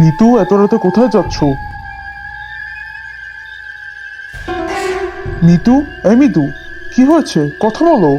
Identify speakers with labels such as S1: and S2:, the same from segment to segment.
S1: নিতু, এত রাতে কোথায় যাচ্ছ? মিতু, এই মিতু, কি হয়েছে? কথা বলো।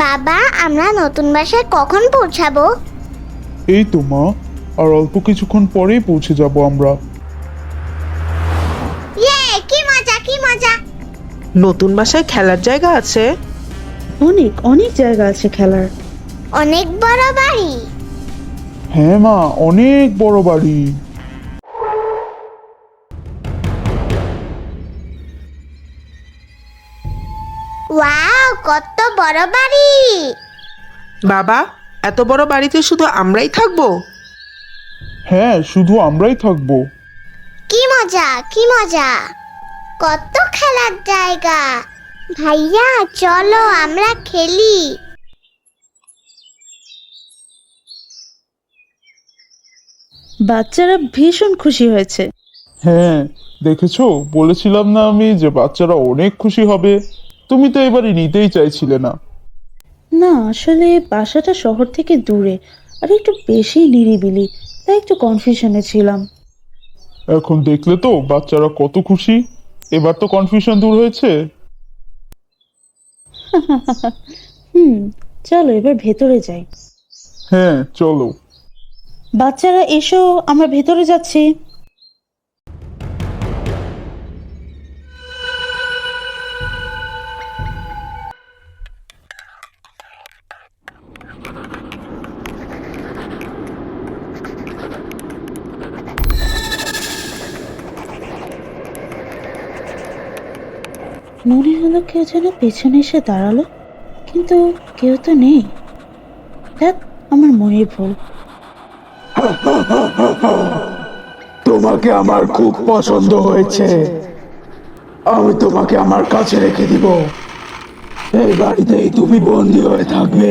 S2: বাবা, আমরা নতুন বাসায় কখন পৌঁছাবো?
S1: এই তো মা, আর অল্প কিছুক্ষণ পরেই পৌঁছে যাব আমরা।
S2: ইয়ে, কি মজা কি মজা!
S3: নতুন বাসায় খেলার জায়গা আছে?
S4: অনেক অনেক জায়গা আছে খেলার।
S2: অনেক বড় বাড়ি।
S1: হ্যাঁ মা, অনেক বড় বাড়ি।
S2: ওয়াও, কত বড় বাড়ি!
S3: বাবা, এত বড় বাড়িতে শুধু আমরাই থাকবো?
S1: হ্যাঁ, শুধু আমরাই থাকবো।
S2: কি মজা কি মজা! কত খেলার জায়গা! ভাইয়া, চলো আমরা খেলি।
S4: বাচ্চারা ভীষণ খুশি হয়েছে।
S1: হ্যাঁ, দেখেছো, বলেছিলাম না আমি যে বাচ্চারা অনেক খুশি হবে। তুমি তো এবারে নিতেই চাইছিলে না।
S4: না, আসলে বাসাটা শহর থেকে দূরে আর একটু বেশি নিরিবিলি, তাই একটু কনফিউশনে ছিলাম।
S1: এখন দেখলে তো বাচ্চারা কত খুশি। এবার তো কনফিউশন দূর হয়েছে।
S4: হুম, চলো এবার ভেতরে যাই।
S1: হ্যাঁ, চলো।
S4: বাচ্চারা এসো, আমরা ভেতরে যাচ্ছি। মনে হলো কেউ যেন পেছনে এসে দাঁড়ালো, কিন্তু কেউ তো নেই। দেখ, আমার মনের ভুল।
S5: তোমাকে আমার খুব পছন্দ হয়েছে। আমি তোমাকে আমার কাছে রেখে দিব। এই বাড়িতেই তুমি বন্দি হয়ে থাকবে।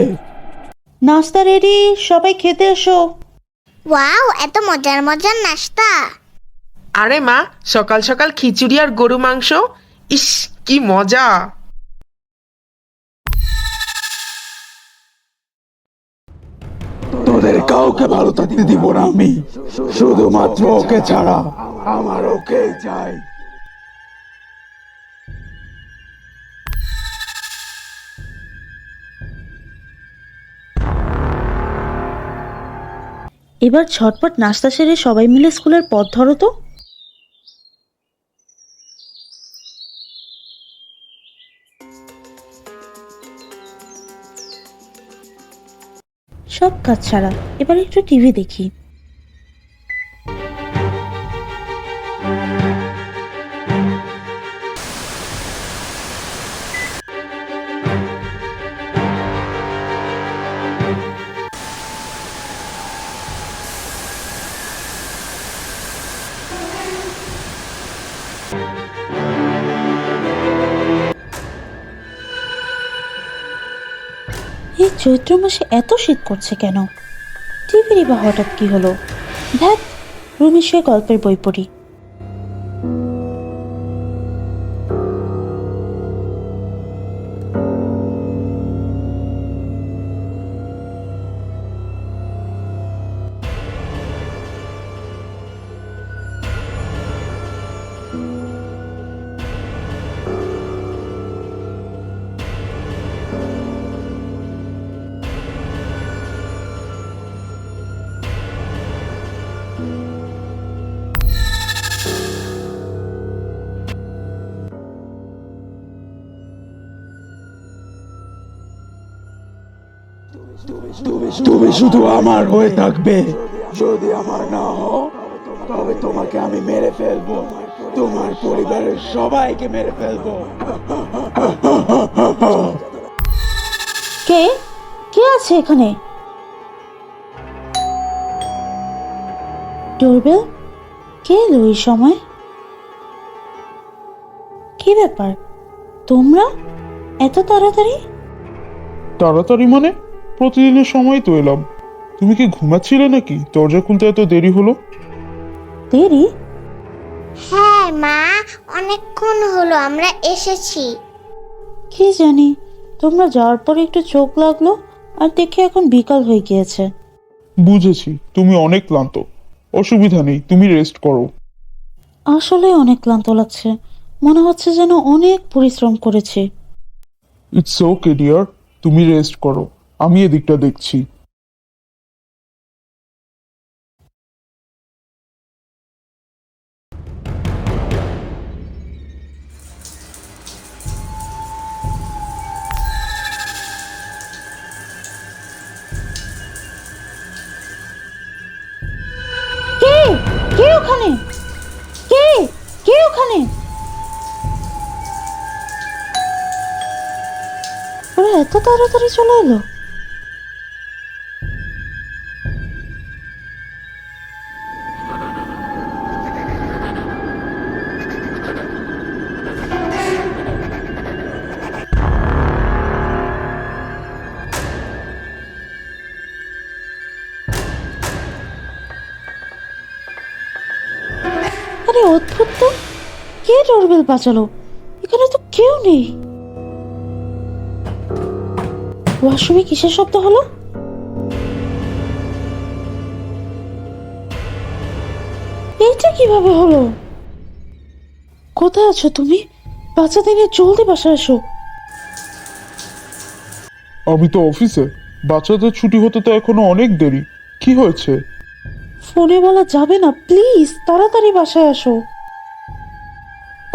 S4: নাস্তা রেডি, সবাই খেতে এসো।
S2: ওয়াও, এত মজার মজার নাস্তা!
S3: আরে মা, সকাল সকাল খিচুড়ি আর গরু মাংস, ইস কি মজা!
S5: তোদের কাউকে ভালো থাকতে দিব না আমি, শুধুমাত্র ওকে ছাড়া। আমার ওকেই চাই।
S4: এবার ঝটপট নাস্তা সেরে সবাই মিলে স্কুলের পথ ধরো তো। সব কাজ ছাড়া এবার একটু টিভি দেখি। এই চৈত্র মাসে এত শীত করছে কেন? টিভিরই বা হঠাৎ কি হলো? ধ্যাত, রুমে শুয়ে গল্পের বই পড়ি।
S5: তুমি শুধু আমার হয়ে থাকবে। যদি আমার না হও, তবে তোমাকে আমি মেরে ফেলবো। তোমার পরিবারের সবাইকে মেরে ফেলবো।
S4: কে কে আছে এখানে? ডোরবেল? কে এলো এই সময়? কি ব্যাপার? তোমরা এত তাড়াতাড়ি?
S1: তাড়াতাড়ি মানে? প্রতিদিনের সময় তো এলাম। তুমি কি ঘুমাচ্ছিলে নাকি দরজা খুলতে এত দেরি হলো?
S4: দেরি?
S2: হ্যাঁ মা, অনেকক্ষণ হলো আমরা এসেছি।
S4: কি জানি, তোমরা যাওয়ার পরে একটু চোখ লাগলো আর দেখে এখন বিকাল হয়ে গিয়েছে।
S1: বুঝেছি, তুমি অনেক ক্লান্ত। অসুবিধা নেই, তুমি রেস্ট করো।
S4: আসলে অনেক ক্লান্ত লাগছে, মনে হচ্ছে যেন অনেক পরিশ্রম করেছি।
S1: ইটস ওকে ডিয়ার, তুমি রেস্ট করো, আমি এদিকটা দেখছি।
S4: কে কে ওখানে? কে কে ওখানে? ওরা এত তাড়াতাড়ি চলে এলো? আরে অদ্ভুত তো, কে ডোরবেল বাজালো? এখানে তো কেউ নেই। ওয়াশরুমে কিসের শব্দ হলো? এইটা কিভাবে হলো? কোথায় আছো তুমি? বাচ্চাদের নিয়ে জলদি বাসায় এসো।
S1: আমি তো অফিসে। বাচ্চাদের ছুটি হতে তো এখনো অনেক দেরি। কি হয়েছে?
S4: ফোনে বলা যাবে না, প্লিজ তাড়াতাড়ি বাসায় আসো।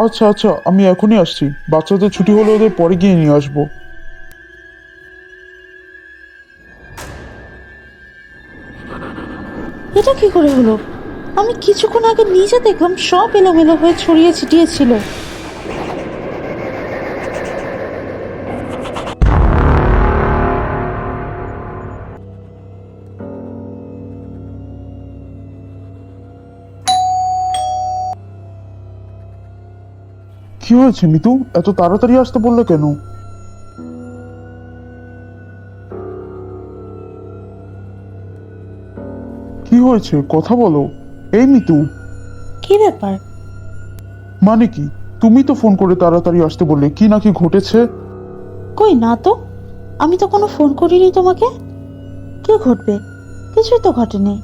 S1: আচ্ছা আচ্ছা, আমি এখনই আসছি। বাচ্চাদের ছুটি হলে ওদের পরে গিয়ে নিয়ে আসবো।
S4: এটা কি করে হলো? আমি কিছুক্ষণ আগে নিজে দেখলাম সব এলোমেলো হয়ে ছড়িয়ে ছিটিয়ে ছিল।
S1: কি হয়েছে মিতু, এত তাড়াতাড়ি আসতে বললে কেন? কি হয়েছে, কথা বলো। এই মিতু।
S4: কি ব্যাপার?
S1: মানে কি? তুমি তো ফোন করে তাড়াতাড়ি আসতে বললে, কি নাকি ঘটেছে?
S4: কই না তো, আমি তো কোনো ফোন করিনি তোমাকে। কি ঘটবে? কিছুই তো ঘটেনি।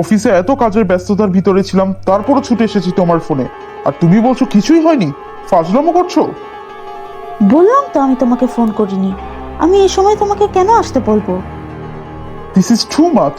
S1: অফিসে এত কাজের ব্যস্ততার ভিতরে ছিলাম, তারপরও ছুটে এসেছি তোমার ফোনে, আর তুমি বলছো কিছুই হয়নি? ফাজলামো করছো?
S4: বললাম তো আমি তোমাকে ফোন করিনি। আমি এই সময় তোমাকে কেন আসতে বলবো?
S1: This is too much.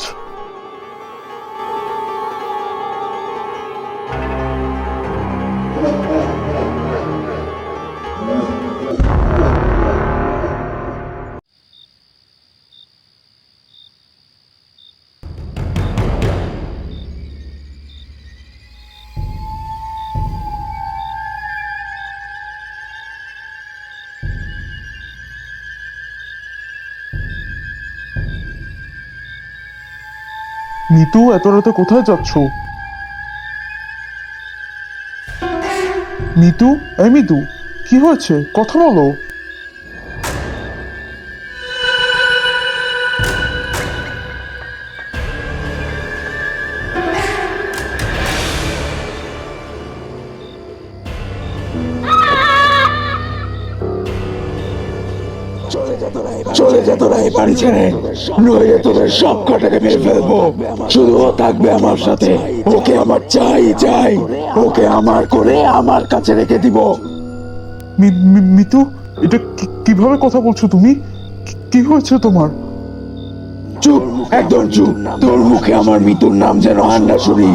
S1: Mitu, এত রাতে কোথায় যাচ্ছ? মিতু, এই মিতু, কি হয়েছে, কথা বলো।
S5: চলে যা তোরা এই বাড়ি ছেড়ে, নইলে তোদের সব কটাকে মেরে ফেলবো। শুধু ও থাকবে আমার সাথে। ওকে আমার চাই চাই, ওকে আমার করে আমার কাছে রেখে দিব।
S1: মিতু, এটা কিভাবে কথা বলছো তুমি? কি হয়েছে তোমার?
S5: চুপ, একদম চুপ। তোর মুখে আমার মিতুর নাম যেন আর না শুনি।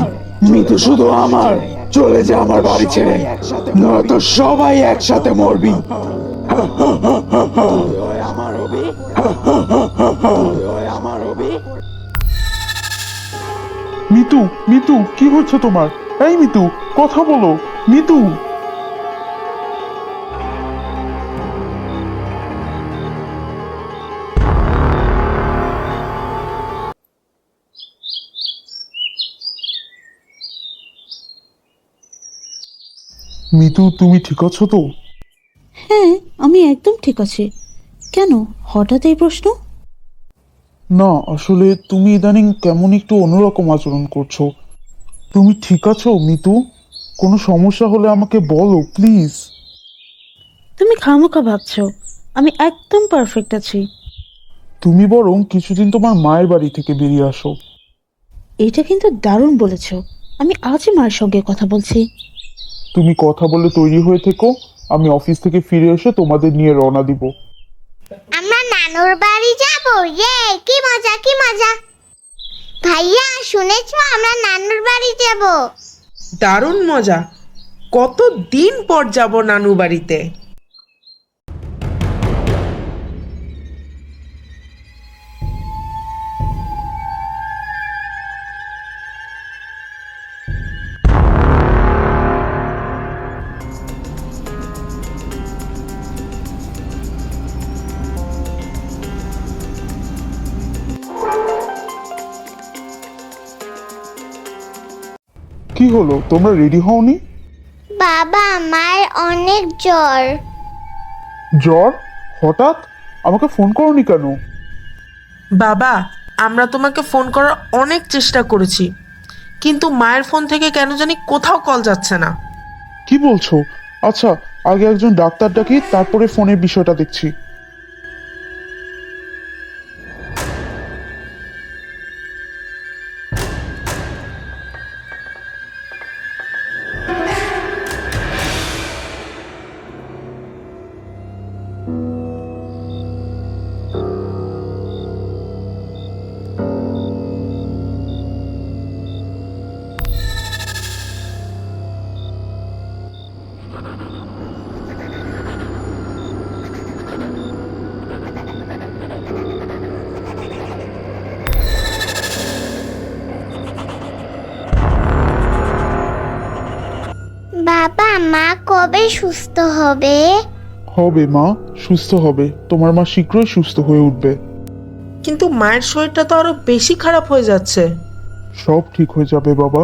S5: মিতু শুধু আমার। চলে যা আমার বাড়ি ছেড়ে, নয়তো সবাই একসাথে মরবি।
S1: মিতু, মিতু, কি হয়েছে তোমার? এই মিতু, কথা বলো। মিতু। মিতু, তুমি ঠিক আছো তো?
S4: হ্যাঁ, আমি একদম ঠিক আছি। কেন হঠাৎ এই প্রশ্ন?
S1: না আসলে তুমি ইদানিং কেমন একটু অন্যরকম আচরণ করছো। তুমি ঠিক আছো মিতু? কোনো সমস্যা হলে আমাকে বলো প্লিজ।
S4: তুমি খামোখা ভাবছো, আমি একদম পারফেক্ট আছি।
S1: তুমি বরং কিছুদিন তোমার মায়ের বাড়ি থেকে বেরিয়ে আসো।
S4: এটা কিন্তু দারুণ বলেছ। আমি আজই মায়ের সঙ্গে কথা বলছি।
S1: তুমি কথা বলে তৈরি হয়ে থেকো, আমি অফিস থেকে ফিরে এসে তোমাদের নিয়ে রওনা দিব।
S2: আমরা নানুর বাড়ি যাব, ইয়ে কি মজা কি মজা। ভাইয়া শুনেছো আমরা নানুর বাড়ি যাব।
S3: দারুণ মজা। কত দিন পর যাব নানু বাড়িতে।
S1: কি হলো, তোমরা রেডি হওনি?
S2: বাবা মায়ের অনেক জ্বর।
S1: জ্বর? হঠাৎ? আমাকে ফোন করনি কেন?
S3: বাবা, আমরা তোমাকে ফোন করার অনেক চেষ্টা করেছি, কিন্তু মায়ের ফোন থেকে কেন জানি কোথাও কল যাচ্ছে না।
S1: কি বলছো? আচ্ছা, আগে একজন ডাক্তার ডাকি, তারপরে ফোনের বিষয়টা দেখছি।
S2: বাবা মা কবে সুস্থ হবে?
S1: হবে মা, সুস্থ হবে। তোমার মা শীঘ্রই সুস্থ হয়ে উঠবে।
S3: কিন্তু মায়ের শরীরটা তো আরো বেশি খারাপ হয়ে যাচ্ছে।
S1: সব ঠিক হয়ে যাবে বাবা।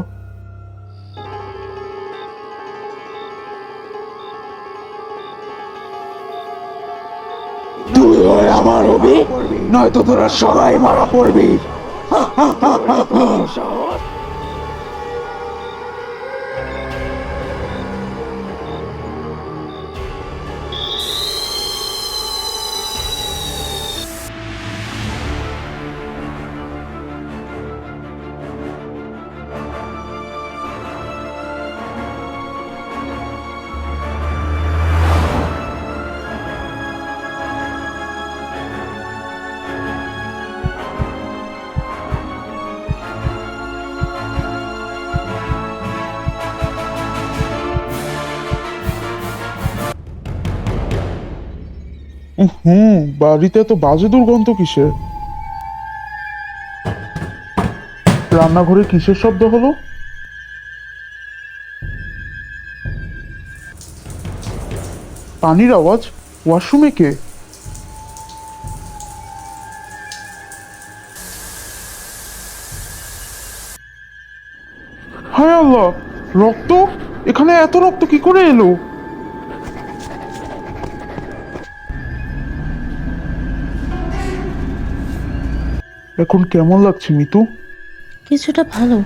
S5: তুই হয় আমার হবি, নয়তো তোরা সবাই মারা পড়বি।
S1: হুম, বাড়িতে এত বাজে দুর্গন্ধ কিসের? রান্নাঘরে কিসের শব্দ হলো? পানির আওয়াজ? ওয়াশরুমে কে? হায় আল্লাহ, রক্ত! এখানে এত রক্ত কি করে এলো? এখন কেমন লাগছে মিতু?
S4: কিছুটা ভালো,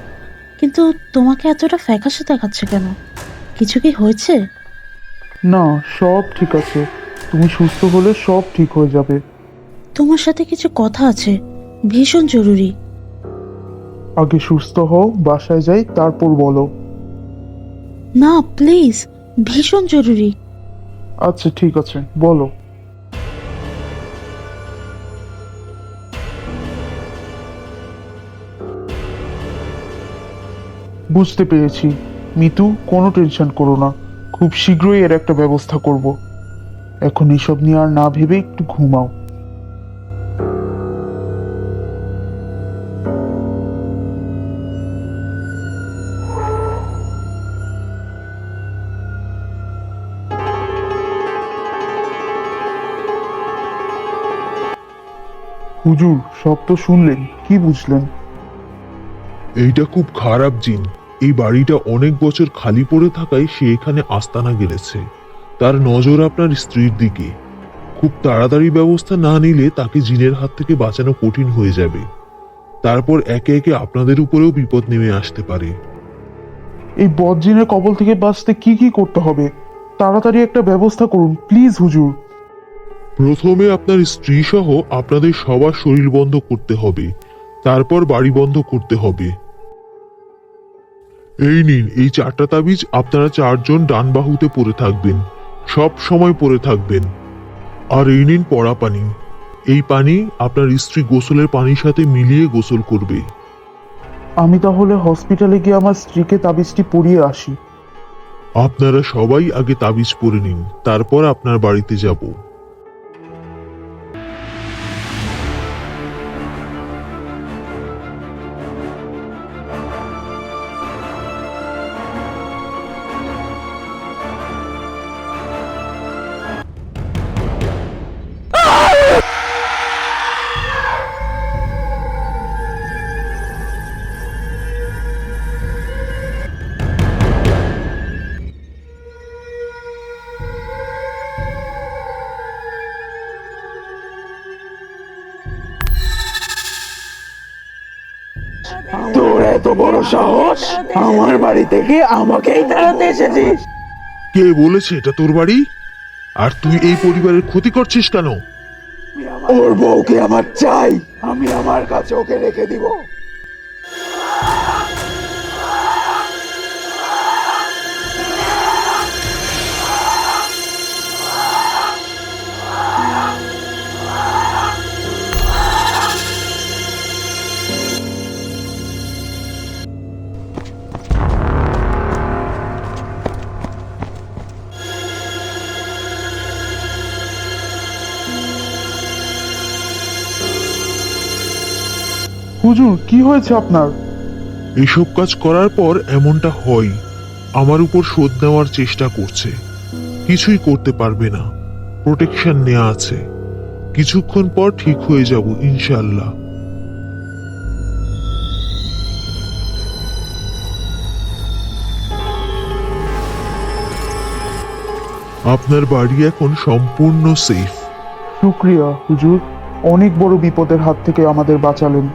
S4: কিন্তু তোমাকে এতটা ফ্যাকাশে দেখাচ্ছে কেন? কিছু কি হয়েছে?
S1: না, সব ঠিক আছে। তুমি সুস্থ হলে সব ঠিক হয়ে যাবে।
S4: তোমার সাথে কিছু কথা আছে, ভীষণ জরুরি।
S1: আগে সুস্থ হও, বাসায় যাই, তারপর বলো।
S4: না প্লিজ, ভীষণ জরুরি।
S1: আচ্ছা ঠিক আছে, বলো। বুঝতে পেরেছি মিতু, কোনো টেনশন করো না। খুব শীঘ্রই এর একটা ব্যবস্থা করব। এখন এসব নিয়ে আর না ভেবে একটু ঘুমাও। হুজুর, সব তো শুনলেন, কি বুঝলেন?
S6: এইটা খুব খারাপ জিন। এই বাড়িটা অনেক বছর খালি পড়ে থাকায় সে এখানে আস্তানা গেড়েছে। তার নজর আপনার স্ত্রীর দিকে। খুব তাড়াতাড়ি ব্যবস্থা না নিলে তাকে জিনের হাত থেকে বাঁচানো কঠিন হয়ে যাবে। তারপর একে একে আপনাদের উপরেও বিপদ নেমে আসতে পারে।
S1: এই বদজিনের কবল থেকে বাঁচতে কি কি করতে হবে? তাড়াতাড়ি একটা ব্যবস্থা করুন প্লিজ হুজুর।
S6: প্রথমে আপনার স্ত্রী সহ আপনাদের সবার শরীর বন্ধ করতে হবে, তারপর বাড়ি বন্ধ করতে হবে। এই নিন এই 4টা তাবিজ, আপনারা 4 জন ডান বাহুতে পরে থাকবেন, সব সময় পরে থাকবেন। আর এই নিন পড়া পানি, এই পানি আপনার স্ত্রী গোসলের পানির সাথে মিলিয়ে গোসল করবে।
S1: আমি তাহলে হসপিটালে গিয়ে আমার স্ত্রীকে তাবিজটি পরিয়ে আসি।
S6: আপনারা সবাই আগে তাবিজ পরে নিন, তারপর আপনার বাড়িতে যাব।
S5: তোর এত বড় সাহস, আমার বাড়ি থেকে আমাকেই তাড়াতে এসেছিস?
S6: কে বলেছে এটা তোর বাড়ি? আর তুই এই পরিবারের ক্ষতি করছিস কেন?
S5: ওর বউকে আমার চাই, আমি আমার কাছে ওকে রেখে দিব।
S1: হুজুর কি হয়েছে আপনার?
S6: এসব কাজ করার পর এমনটা হয়। আমার উপর শোধ নেওয়ার চেষ্টা করছে, কিছুই করতে পারবে না। প্রোটেকশন নেওয়া আছে, কিছুক্ষণ পর ঠিক হয়ে যাব ইনশাল্লাহ। আপনার বাড়ি এখন সম্পূর্ণ সেফ।
S1: শুক্রিয়া হুজুর, অনেক বড় বিপদের হাত থেকে আমাদের বাঁচালেন।